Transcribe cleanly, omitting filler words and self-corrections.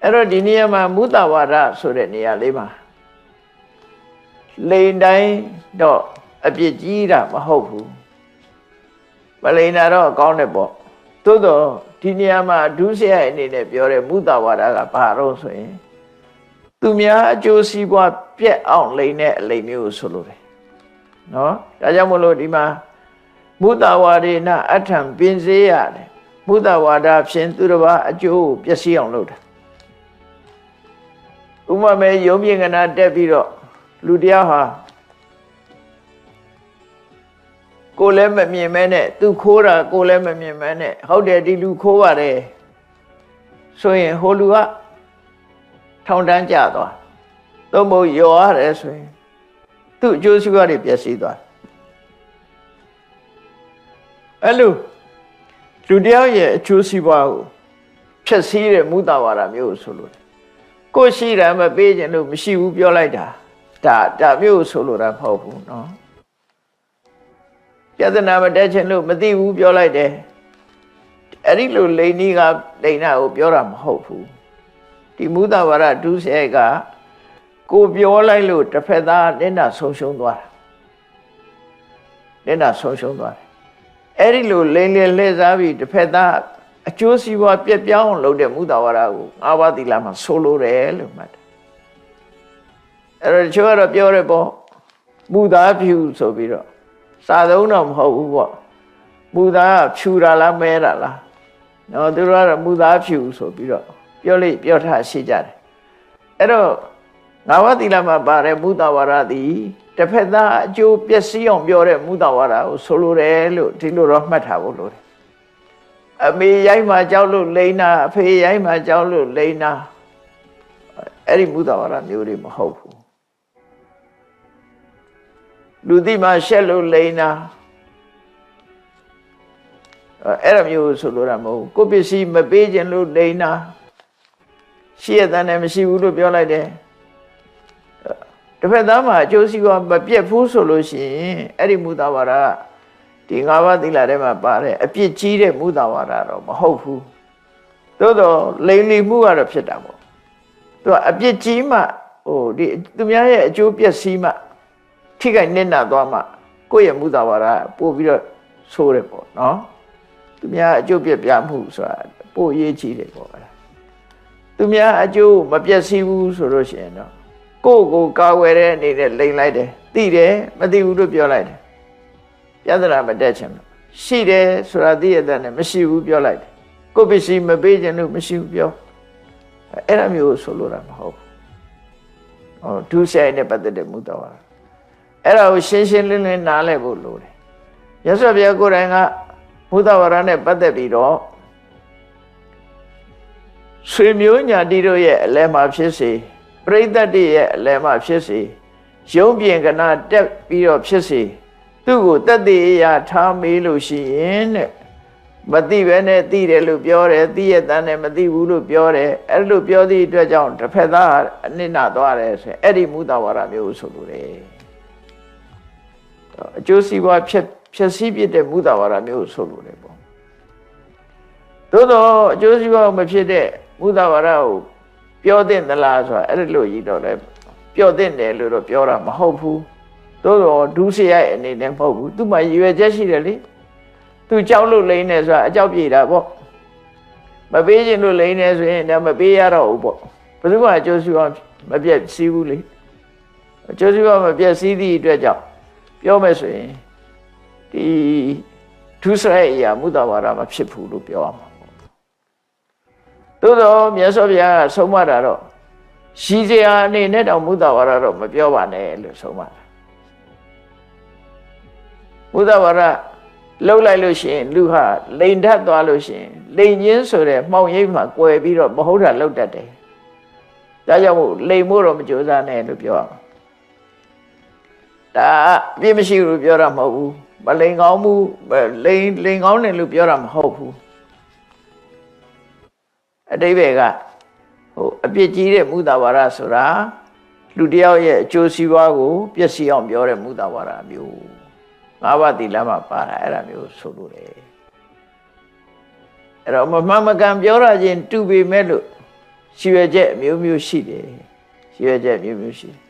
အဲ့တော့ဒီနေရာမှာမုသဝါဒဆိုတဲ့နေရာလေးမှာလိန်တိုင်းတော့အပြစ်ကြီးတာမဟုတ်ဘူးမလိန်တာတော့ကောင်းတယ်ပေါ့သို့တော့ဒီနေရာမှာဒုစရိုက်အနေနဲ့ပြောတဲ့မုသဝါဒကဘာတော့ဆိုရင်သူများအကျိုးစီးပွားပြက်အောင်လိန်တဲ့အလိန်မျိုးဆိုလို့တယ်နော်ဒါကြောင့်မလို့ဒီမှာမုသဝါဒေနအထံပင်စေးရတယ်မုသဝါဒဖြင့်သူတစ်ပါးအကျိုးပျက်စီးအောင်လုပ်တာဥပမာယုံမြင့်ကနာတက်ပြီးတော့လူတရားဟာကိုလည်းမမြင်မဲနဲ့သူခိုးတာကိုလည်းမမြင်မဲနဲ့ဟုတ်တယ်ဒီလူခိုးပါတယ်ဆိုရင်ဟိုလူကထောင်တန်းကျသွားသို့မဟုတ်ယောရတယ်ဆိုရင်သူ့အကျိုးစီးပွားတွေပျက်စီးသွားအဲ့လိုလူတယောက်ရဲ့အကျိုးစီးပွားကိုဖျက်ဆီးတဲ့မုသဝါဒမျိုးဆိုလို့ကိုရှိတာမပေးခြင်းလို့မရှိဘူးပြောလိုက်တာဒါမျိုးဆိုလို့တာမဟုတ်ဘူးနော်ပြဿနာမတက်ခြင်းလို့မသိဘူးပြောလိုက်တယ်အဲ့ဒီလိုလိန်နီးကလိန်နာကိုပြောတာမဟုတ်ဘူးဒီမုသဝါဒဒုစရိုက်ကကိုပြောလိုက်လို့တစ်ဖက်သားနင့်နာဆုံးရှုံးသွားတာနင့်နာဆုံးရှုံးသွားတယ်အဲ့ဒီလိုလိန်လေလှည့်စားပြီးတစ်ဖက်သားအကျိုးစီးပွားပြက်ပြောင်းလုပ်တဲ့မုသဝါဒကို၅ပါးသီလမှာဆိုလိုတယ်လို့မှတ်တယ်အဲ့တော့ချိုးကတော့ပြောရပေါ့မုသားဖြူဆိုပြီးတော့စာသုံးတော့မဟုတ်ဘူးပေါ့မုသားဖြူတာလားမဲတာလားနော်သူတို့ကတော့မုသားဖြူဆိုပြီးတော့ပြောထားရှိကြတယ်အဲ့တော့ငါးပါးသီလမှာပါတဲ့မုသဝါဒသည်တစ်ဖက်သားအကျိုးပျက်စီးအောင်ပြောတဲ့မုသဝါဒကိုဆိုလိုတယ်လို့ဒီလိုတော့မှတ်ထားဖို့လိုတယ်အမေရိုက်မှကြောက်လို့လိန်နာအဖေရိုက်မှကြောက်လို့လိန်နာအဲ့ဒီမုသဝါဒမျိုးတွေမဟုတ်ဘူးလူသိမှရှက်လို့လိန်နာအဲ့လိုမျိုးဆိုလိုတာမဟုတ်ဘူးကိုပစ္စည်းမပေးခြင်းလို့လိန်နာရှိရတဲ့နဲ့မရှိဘူးလို့ပြောလိုက်တယ်တစ်ဖက်သားမှာအကျိုးစီးပွားမပြတ်ဘူးဆိုလို့ရှိရင်အဲ့ဒီမုသဝါဒဒီ၅ပါးသီလထဲမှာပါတယ်အပြစ်ကြီးတဲ့မုသဝါဒတော့မဟုတ်ဘူးသို့တော့လိန်လီမှုကတော့ဖြစ်တာပေါ့သူကအပြစ်ကြီးမှဒီသူများရဲ့အကျိုးပျက်စီးမှထိခိုက်နစ်နာသွားမှကိုယ့်ရဲ့မုသဝါဒပို့ပြီးတော့ဆိုးတယ်ပေါ့နော်သူများအကျိုးပြမှုဆိုတာပို့ရေးကြီးတယ်ပေါ့သူများအကျိုးမပျက်စီးဘူးဆိုလို့ရှိရင်တော့ကိုယ့်ကိုကာဝယ်တဲ့အနေနဲ့လိန်လိုက်တယ်သိတယ်မသိဘူးလို့ပြောလိုက်တယ်ပြဿနာမတက်ချင်ဘူးရှိတယ်ဆိုတာသိရတဲ့နဲ့မရှိဘူးပြောလိုက်တယ်ကိုယ့်ပစ္စည်းမပေးခြင်းလို့မရှိဘူးပြောအဲ့လိုမျိုးဆိုလိုတာမဟုတ်ဘူးဒုစရိုက်နဲ့ပတ်သက်တဲ့မုသဝါဒအဲ့ဒါကိုရှင်းရှင်းလင်းလင်းနားလည်ဖို့လိုတယ်ရသော်ဘုရားကိုယ်တိုင်ကမုသဝါဒနဲ့ပတ်သက်ပြီးတော့ဆွေမျိုးညာတိတို့ရဲ့အလဲမှာဖြစ်စေပရိသတ်တွေရဲ့အလဲမှာဖြစ်စေရုံးပြင်ကနာတက်ပြီးတော့ဖြစ်စေသူ့ကိုတတ်သိအရာထားမေးလို့ရှိရင်တဲ့မသိပဲနဲ့သိတယ်လို့ပြောတယ်သိရတဲ့နဲ့မသိဘူးလို့ပြောတယ်အဲ့လိုပြောသည့်အတွက်ကြောင့်တစ်ဖက်သားအနစ်နာသွားတယ်ဆိုရင်အဲ့ဒီမုသဝါဒမျိုးဆိုလိုတယ်အကျိုးစီးပွားဖြည့်ဆည်းပြတဲ့မုသဝါဒမျိုးဆိုလိုတယ်ပေါ့သို့တော့အကျိုးစီးပွားမဖြစ်တဲ့မုသဝါဒကိုပြောသင့်သလားဆိုတာအဲ့လိုကြီးတော့လည်းပြောသင့်တယ်လို့တော့ပြောတာမဟုတ်ဘူးသို့တော့ဒုစရိုက်အနေနဲ့မဟုတ်ဘူးသူ့မှာရည်ရွယ်ချက်ရှိတယ်လေသူကြောက်လို့လိမ့်နေဆိုတာအကြောက်ပြေတာပေါ့မပေးခြင်းလို့လိမ့်နေဆိုရင်တော့မပေးရတော့ဘူးပေါ့ဘယ်သူမှအကျိုးစီးပွားမပြည့်စည်ဘူးလေအကျိုးစီးပွားမပြည့်စည်သည့်အတွက်ကြောင့်ပြောမယ်ဆိုရင်ဒီဒုစရိုက်အရာမုသဝါဒမဖြစ်ဘူးလို့ပြောရမှာပေါ့သို့တော့မြတ်စွာဘုရားကဆုံးမတာတော့ရှိစရာအနေနဲ့တော့မုသဝါဒတော့မပြောပါနဲ့လို့ဆုံးမတာမုသဝါဒလှုပ်လိုက်လို့ရှိရင်လူဟာလိန်ထပ်သွားလို့ရှိရင်လိန်ချင်းဆိုတဲ့မှောင်ရိပ်မှာကွယ်ပြီးတော့မဟုတ်တာလှုပ်တတ်တယ်ဒါကြောင့်မို့လိန်မို့တော့မကြိုးစားနဲ့လို့ပြောရမှာဒါအပြစ်မရှိဘူးပြောတာမဟုတ်ဘူးမလိန်ကောင်းဘူးလိန်ကောင်းတယ်လို့ပြောတာမဟုတ်ဘူးအတိပ္ပယ်ကအပြစ်ကြီးတဲ့မုသဝါဒဆိုတာလူတယောက်ရဲ့အကျိုးစီးပွားကိုပျက်စီးအောင်ပြောတဲ့မုသဝါဒမျိုး၅ပါးသီလမှာပါတာအဲ့ဒါမျိုးဆိုလို့တယ်အဲ့တော့မမှန်မကန်ပြောရခြင်းတူပေမဲ့လို့ ရှိရွယ်ချက်မျိုးမျိုးရှိတယ်ရှိရွယ်ချက်မျိုးမျိုးရှိတယ်